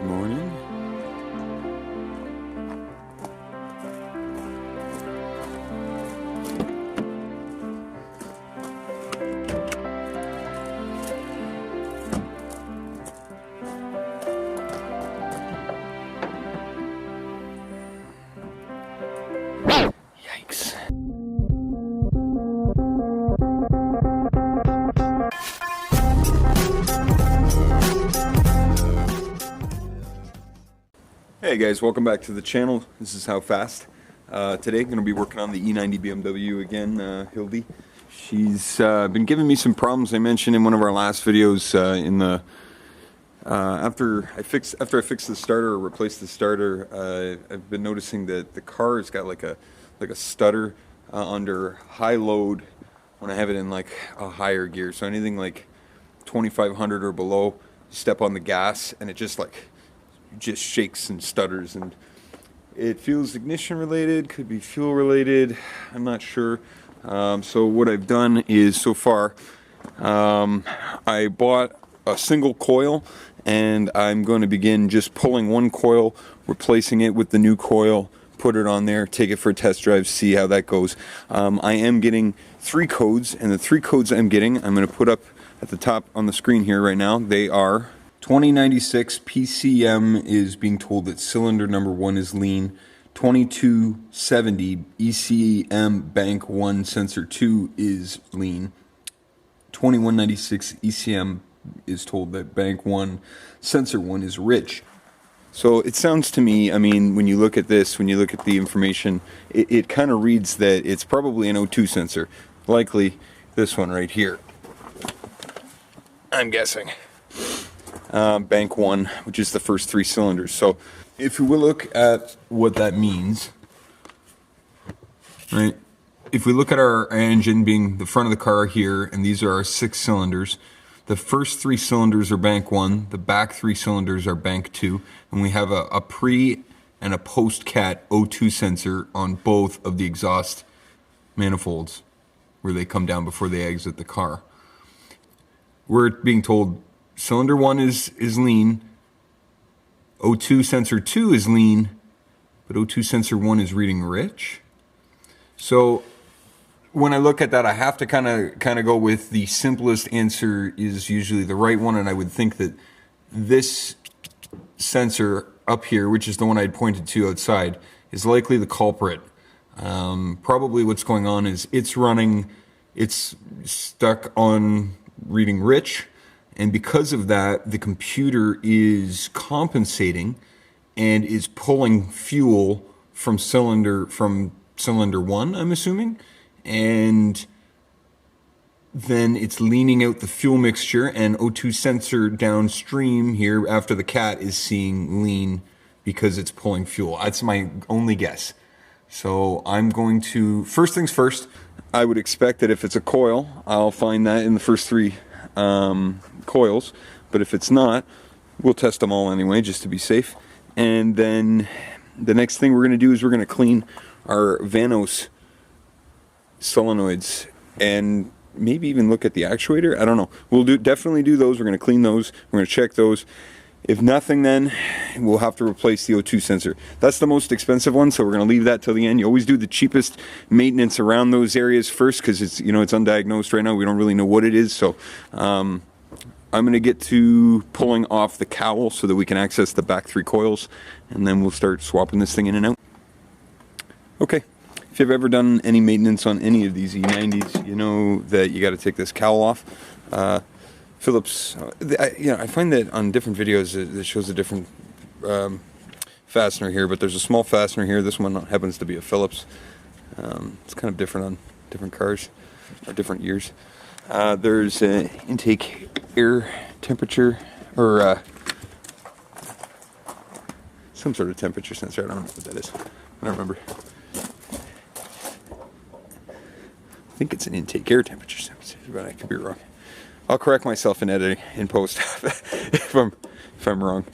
Good morning. Yikes. Hey guys, welcome back to the channel. This is HowFast. Today I'm going to be working on the E90 BMW again, Hildy. She's been giving me some problems. I mentioned in one of our last videos after I fixed the starter or replaced the starter, I've been noticing that the car has got like a stutter under high load when I have it in like a higher gear. So anything like 2500 or below, step on the gas and it just shakes and stutters, and it feels ignition related, could be fuel related, I'm not sure. So what I've done is, so far, I bought a single coil, and I'm going to begin just pulling one coil, replacing it with the new coil, put it on there, take it for a test drive, see how that goes. I am getting 3 codes, and the 3 codes I'm getting, I'm going to put up at the top on the screen here right now. They are 2096 PCM is being told that cylinder number 1 is lean. 2270 ECM bank 1 sensor 2 is lean. 2196 ECM is told that bank 1 sensor 1 is rich. So it sounds to me, I mean, when you look at this, when you look at the information, it kind of reads that it's probably an O2 sensor. Likely this one right here, I'm guessing. Bank 1, which is the first 3 cylinders. So if we look at what that means, right? If we look at our engine being the front of the car here, and these are our 6 cylinders, the first 3 cylinders are bank 1, the back 3 cylinders are bank 2, and we have a pre and a post-cat O2 sensor on both of the exhaust manifolds where they come down before they exit the car. We're being told cylinder 1 is lean, O2 sensor 2 is lean, but O2 sensor 1 is reading rich. So when I look at that, I have to kind of go with the simplest answer is usually the right one, and I would think that this sensor up here, which is the one I'd pointed to outside, is likely the culprit. Probably what's going on is it's stuck on reading rich. And because of that, the computer is compensating and is pulling fuel from cylinder 1, I'm assuming, and then it's leaning out the fuel mixture, and O2 sensor downstream here after the cat is seeing lean because it's pulling fuel. That's my only guess. So I'm going to, first things first, I would expect that if it's a coil, I'll find that in the first 3 coils, but if it's not, we'll test them all anyway just to be safe. And then the next thing we're going to do is we're going to clean our Vanos solenoids and maybe even look at the actuator. I don't know. We'll definitely do those. We're going to clean those. We're going to check those. If nothing, then we'll have to replace the O2 sensor. That's the most expensive one, so we're going to leave that till the end. You always do the cheapest maintenance around those areas first because it's undiagnosed right now. We don't really know what it is. So I'm going to get to pulling off the cowl so that we can access the back 3 coils, and then we'll start swapping this thing in and out. Okay. If you've ever done any maintenance on any of these E90s, you know that you got to take this cowl off. Phillips, I find that on different videos it shows a different fastener here, but there's a small fastener here. This one happens to be a Phillips. It's kind of different on different cars or different years. There's an intake air temperature or some sort of temperature sensor. I don't know what that is. I don't remember. I think it's an intake air temperature sensor, but I could be wrong. I'll correct myself in editing, in post, if I'm wrong.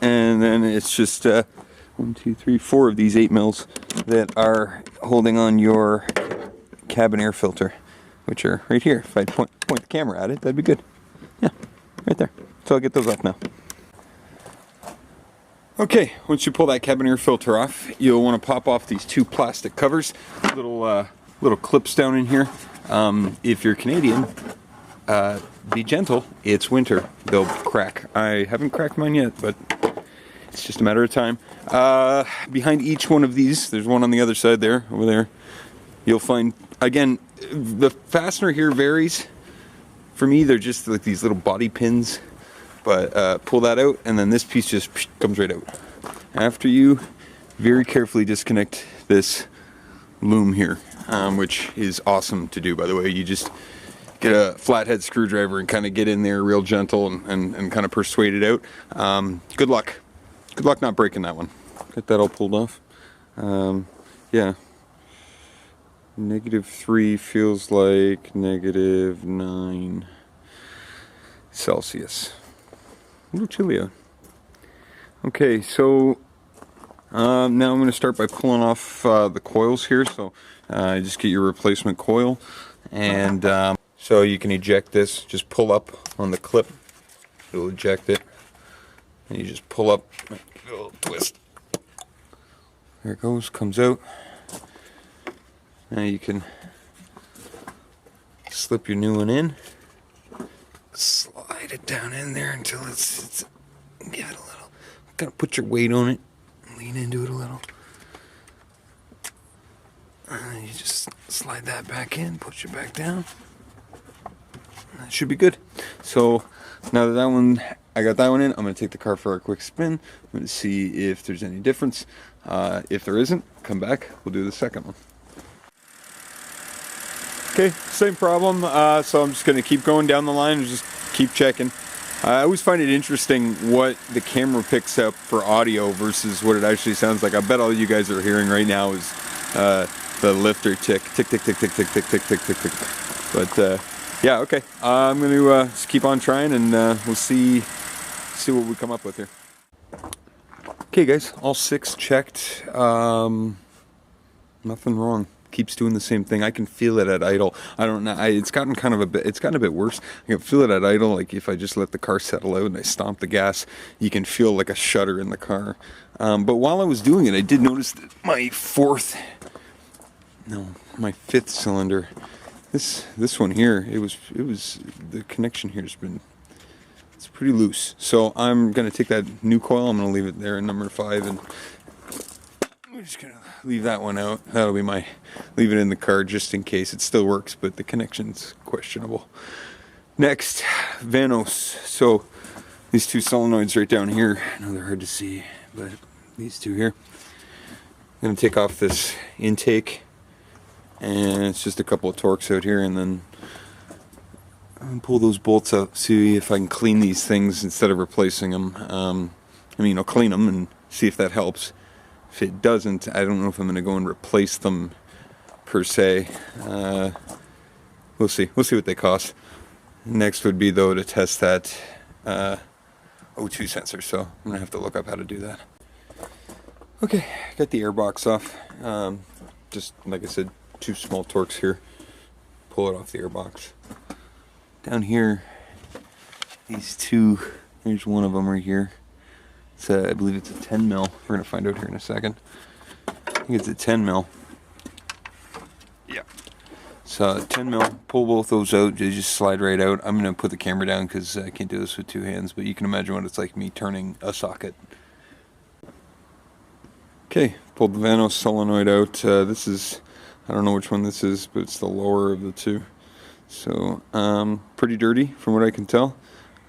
And then it's just 1, 2, 3, 4 of these 8 mils that are holding on your cabin air filter, which are right here. If I point the camera at it, that'd be good. Yeah, right there. So I'll get those off now. Okay, once you pull that cabin air filter off, you'll want to pop off these two plastic covers, little clips down in here. If you're Canadian, be gentle. It's winter. They'll crack. I haven't cracked mine yet, but it's just a matter of time. Behind each one of these, there's one on the other side there, over there. You'll find, again, the fastener here varies. For me, they're just like these little body pins. But pull that out, and then this piece just comes right out. After you very carefully disconnect this loom here, which is awesome to do, by the way. You just get a flathead screwdriver and kind of get in there real gentle and kind of persuade it out. Good luck. Good luck not breaking that one. Get that all pulled off. Yeah. -3 feels like -9 Celsius. A little chilly out. Okay, so now I'm going to start by pulling off the coils here. So just get your replacement coil, and so you can eject this. Just pull up on the clip, it'll eject it, and you just pull up, give it a little twist. There it goes, comes out. Now you can slip your new one in. Slide it down in there until it's give it a little, kind of put your weight on it, lean into it a little, and you just slide that back in, push it back down. That should be good. So now that I got that one in, I'm going to take the car for a quick spin. I'm going to see if there's any difference. If there isn't, come back, we'll do the second one. Okay, same problem, so I'm just going to keep going down the line and just keep checking. I always find it interesting what the camera picks up for audio versus what it actually sounds like. I bet all you guys are hearing right now is the lifter tick, tick, tick, tick, tick, tick, tick, tick, tick, tick, tick. But yeah, okay, I'm going to just keep on trying, and we'll see what we come up with here. Okay guys, all 6 checked, nothing wrong. Keeps doing the same thing. I can feel it at idle. I don't know. It's gotten a bit worse. I can feel it at idle. Like if I just let the car settle out and I stomp the gas, you can feel like a shudder in the car. But while I was doing it, I did notice that my 5th cylinder. This one here. It was the connection here has been. It's pretty loose. So I'm gonna take that new coil. I'm gonna leave it there in number 5 and. I'm just gonna leave that one out. That'll be leave it in the car just in case. It still works, but the connection's questionable. Next, Vanos. So these 2 solenoids right down here. I know they're hard to see, but these 2 here. I'm gonna take off this intake, and it's just a couple of Torx out here, and then I'll pull those bolts out. See if I can clean these things instead of replacing them. I'll clean them and see if that helps. If it doesn't, I don't know if I'm going to go and replace them per se. We'll see. We'll see what they cost. Next would be, though, to test that O2 sensor. So I'm going to have to look up how to do that. Okay, got the air box off. Just, like I said, 2 small Torx here. Pull it off the air box. Down here, these 2, there's one of them right here. I believe it's a 10 mil. We're going to find out here in a second. I think it's a 10 mil. Yeah. So 10 mil, pull both those out. They just slide right out. I'm going to put the camera down because I can't do this with 2 hands, but you can imagine what it's like me turning a socket. Okay, pulled the Vanos solenoid out. This is, I don't know which one this is, but it's the lower of the 2. So, pretty dirty from what I can tell.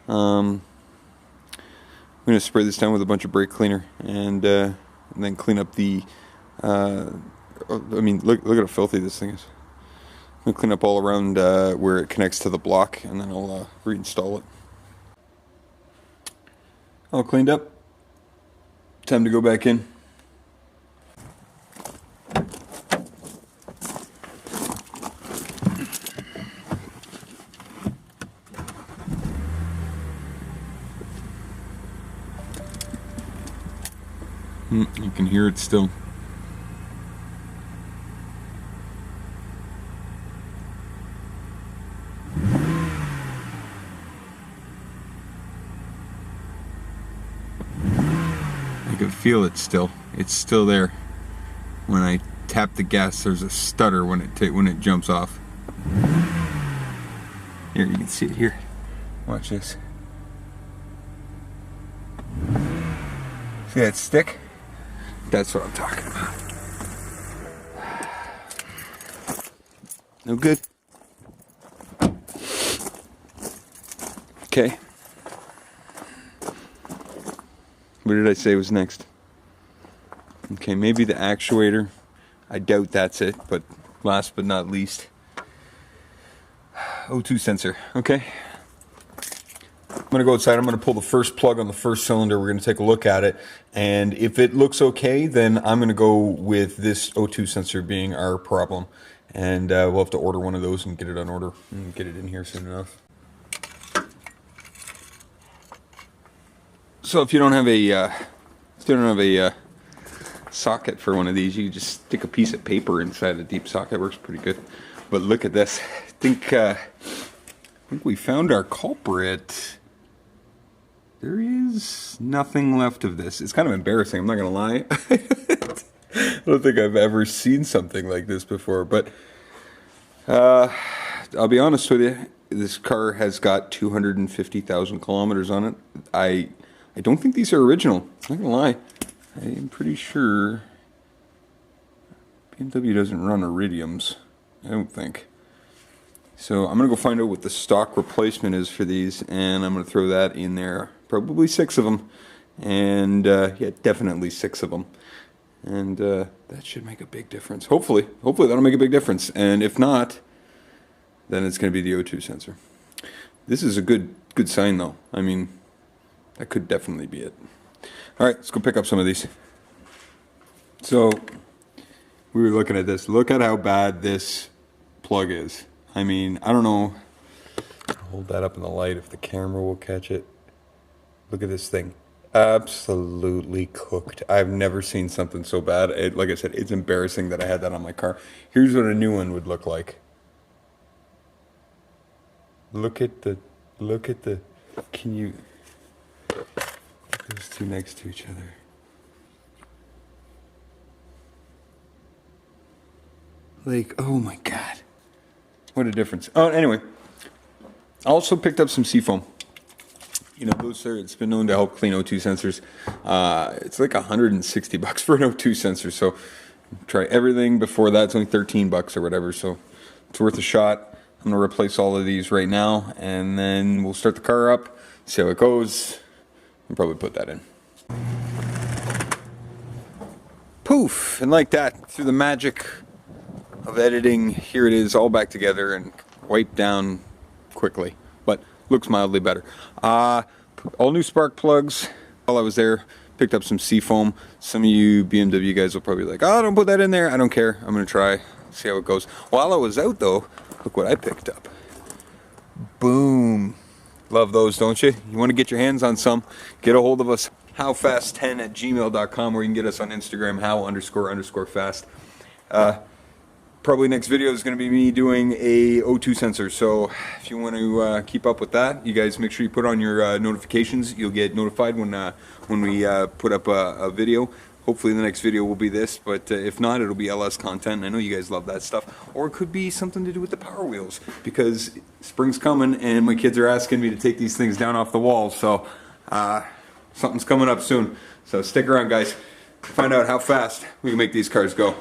I'm going to spray this down with a bunch of brake cleaner and then clean up the, look at how filthy this thing is. I'm going to clean up all around where it connects to the block, and then I'll reinstall it. All cleaned up. Time to go back in. You can hear it still. could feel it still. It's still there. When I tap the gas, there's a stutter when it jumps off. Here, you can see it here. Watch this. See that stick? That's what I'm talking about. No good. Okay. What did I say was next? Okay, maybe the actuator. I doubt that's it, but last but not least, O2 sensor. Okay. I'm gonna go outside. I'm gonna pull the first plug on the first cylinder. We're gonna take a look at it, and if it looks okay, then I'm gonna go with this O2 sensor being our problem, and we'll have to order one of those and get it on order and get it in here soon enough. So if you don't have a socket for one of these, you can just stick a piece of paper inside a deep socket. It works pretty good. But look at this. I think we found our culprit. There is nothing left of this. It's kind of embarrassing, I'm not gonna lie. I don't think I've ever seen something like this before, but I'll be honest with you, this car has got 250,000 kilometers on it. I don't think these are original. I'm not gonna lie. I am pretty sure BMW doesn't run iridiums. I don't think. So I'm gonna go find out what the stock replacement is for these, and I'm gonna throw that in there. Probably 6 of them, and yeah, definitely 6 of them. And that should make a big difference. Hopefully that'll make a big difference. And if not, then it's gonna be the O2 sensor. This is a good sign, though. I mean, that could definitely be it. All right, let's go pick up some of these. So we were looking at this. Look at how bad this plug is. I mean, I don't know. Hold that up in the light if the camera will catch it. Look at this thing. Absolutely cooked. I've never seen something so bad. Like I said, it's embarrassing that I had that on my car. Here's what a new one would look like. Look at the, can you, those two next to each other. Like, oh my God. What a difference. Oh, anyway. I also picked up some seafoam. You know, it's been known to help clean O2 sensors. It's like $160 for an O2 sensor. So try everything before that. It's only $13 or whatever. So it's worth a shot. I'm going to replace all of these right now, and then we'll start the car up, see how it goes, and probably put that in. Poof! And like that, through the magic of editing, here it is all back together and wiped down quickly, but looks mildly better. All new spark plugs. While I was there, picked up some seafoam. Some of you BMW guys will probably be like, oh, don't put that in there. I don't care. I'm going to try, see how it goes. While I was out though, look what I picked up. Boom. Love those, don't you? You want to get your hands on some, get a hold of us, howfast10@gmail.com, or you can get us on Instagram, how__fast. Probably next video is going to be me doing a O2 sensor, so if you want to keep up with that, you guys make sure you put on your notifications. You'll get notified when we put up a video. Hopefully the next video will be this, but if not, it'll be LS content. I know you guys love that stuff. Or it could be something to do with the Power Wheels, because spring's coming and my kids are asking me to take these things down off the walls, so something's coming up soon. So stick around, guys. Find out how fast we can make these cars go.